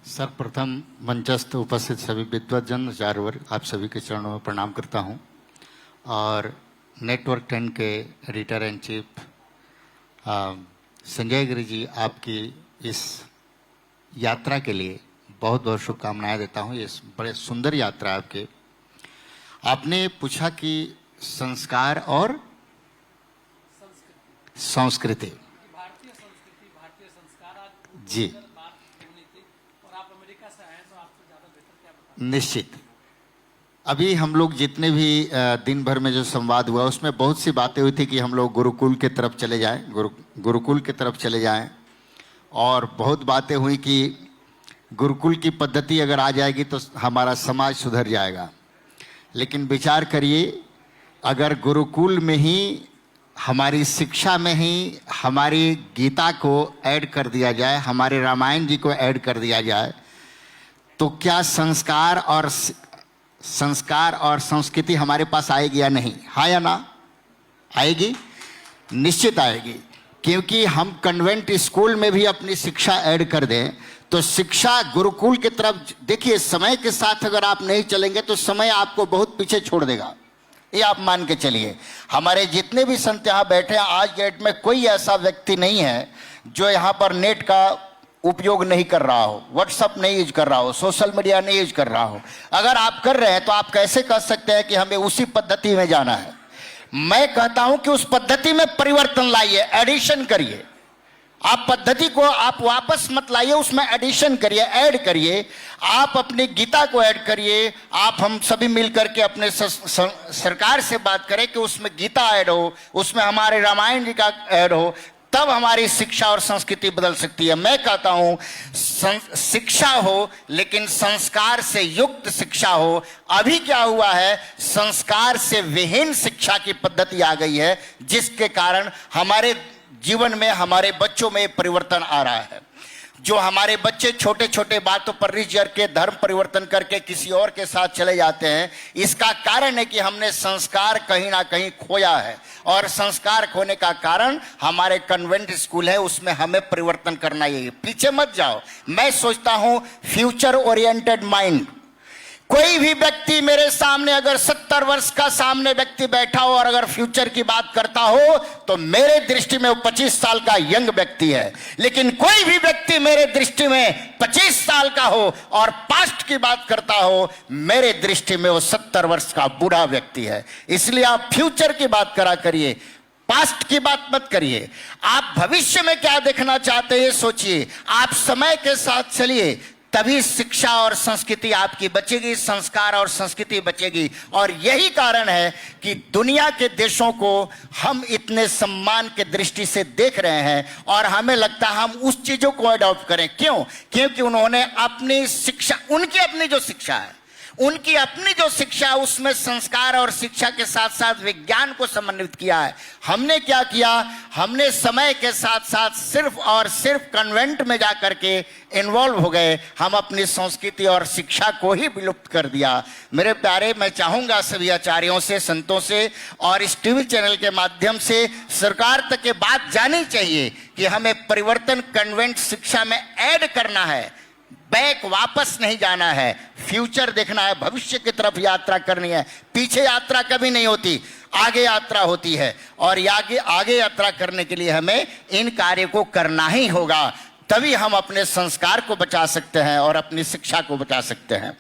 सर्वप्रथम मंचस्थ उपस्थित सभी विद्वज्जन आचार्य वर्ग, आप सभी के चरणों में प्रणाम करता हूं। और नेटवर्क 10 के editor and chief Sanjay Giri ji, आपकी इस यात्रा के लिए बहुत बहुत शुभकामनाएं देता हूं। ये बड़े सुंदर यात्रा आपके। आपने पूछा कि संस्कार और संस्कृति, भारतीय संस्कृति, भारतीय संस्कार जी बात होनी थी और आप अमेरिका से आए तो आपको ज्यादा बेहतर क्या बता। निश्चित। अभी हम लोग जितने भी दिन भर में जो संवाद हुआ उसमें बहुत सी बातें हुई थी कि हम लोग गुरुकुल की तरफ चले जाएं, गुरुकुल की तरफ चले जाएं। और बहुत बातें हुई कि गुरुकुल की पद्धति अगर आ जाएगी तो हमारा समाज सुधर जाएगा। लेकिन विचार करिए, अगर गुरुकुल में ही, हमारी शिक्षा में ही हमारी गीता को ऐड कर दिया जाए, हमारे रामायण जी को ऐड कर दिया जाए, तो क्या संस्कार और संस्कृति हमारे पास आएगी या नहीं? हाँ या ना? आएगी, निश्चित आएगी। क्योंकि हम कन्वेंट स्कूल में भी अपनी शिक्षा ऐड कर दें तो शिक्षा गुरुकुल की तरफ, देखिए समय के साथ अगर आप नहीं चलेंगे तो समय आपको बहुत पीछे छोड़ देगा, ये आप मान के चलिए। हमारे जितने भी संत यहाँ बैठे हैं, आज डेट में कोई ऐसा व्यक्ति नहीं है जो यहाँ पर नेट का उपयोग नहीं कर रहा हो, व्हाट्सएप नहीं यूज कर रहा हो, सोशल मीडिया नहीं यूज कर रहा हो। अगर आप कर रहे हैं तो आप कैसे कह सकते हैं कि हमें उसी पद्धति में जाना है? मैं कहता हूं कि उस पद्धति में परिवर्तन लाइए, एडिशन करिए। आप पद्धति को आप वापस मत लाइए, उसमें एडिशन करिए, ऐड करिए। आप अपनी गीता को ऐड करिए। आप हम सभी मिलकर के अपने सरकार से बात करें कि उसमें गीता ऐड हो, उसमें हमारे रामायण जी का ऐड हो, तब हमारी शिक्षा और संस्कृति बदल सकती है। मैं कहता हूं शिक्षा हो लेकिन संस्कार से युक्त शिक्षा हो। अभी क्या हुआ है, संस्कार से विहीन शिक्षा की पद्धति आ गई है, जिसके कारण हमारे जीवन में, हमारे बच्चों में परिवर्तन आ रहा है। जो हमारे बच्चे छोटे छोटे बातों पर रिझ के धर्म परिवर्तन करके किसी और के साथ चले जाते हैं, इसका कारण है कि हमने संस्कार कहीं ना कहीं खोया है। और संस्कार खोने का कारण हमारे कन्वेंट स्कूल है, उसमें हमें परिवर्तन करना है। पीछे मत जाओ। मैं सोचता हूं फ्यूचर ओरिएंटेड माइंड। कोई भी व्यक्ति मेरे सामने, अगर 70 वर्ष का सामने व्यक्ति बैठा हो और अगर फ्यूचर की बात करता हो तो मेरे दृष्टि में वो 25 साल का यंग व्यक्ति है। लेकिन कोई भी व्यक्ति मेरे दृष्टि में 25 साल का हो और पास्ट की बात करता हो, मेरे दृष्टि में वो 70 वर्ष का बूढ़ा व्यक्ति है। इसलिए आप फ्यूचर की बात करा करिए, पास्ट की बात मत करिए। आप भविष्य में क्या देखना चाहते हैं सोचिए। आप समय के साथ चलिए, तभी शिक्षा और संस्कृति आपकी बचेगी, संस्कार और संस्कृति बचेगी। और यही कारण है कि दुनिया के देशों को हम इतने सम्मान के दृष्टि से देख रहे हैं और हमें लगता है हम उस चीजों को अडॉप्ट करें। क्यों? क्योंकि उन्होंने अपनी शिक्षा, उनकी अपनी जो शिक्षा है, उनकी अपनी जो शिक्षा, उसमें संस्कार और शिक्षा के साथ साथ विज्ञान को समन्वित किया है। हमने क्या किया? हमने समय के साथ साथ सिर्फ और सिर्फ कन्वेंट में जाकर के इन्वॉल्व हो गए। हम अपनी संस्कृति और शिक्षा को ही विलुप्त कर दिया। मेरे प्यारे, मैं चाहूंगा सभी आचार्यों से, संतों से और इस टीवी चैनल के माध्यम से सरकार तक ये बात जानी चाहिए कि हमें परिवर्तन कन्वेंट शिक्षा में ऐड करना है, बैक वापस नहीं जाना है, फ्यूचर देखना है, भविष्य की तरफ यात्रा करनी है। पीछे यात्रा कभी नहीं होती, आगे यात्रा होती है। और आगे यात्रा करने के लिए हमें इन कार्य को करना ही होगा, तभी हम अपने संस्कार को बचा सकते हैं और अपनी शिक्षा को बचा सकते हैं।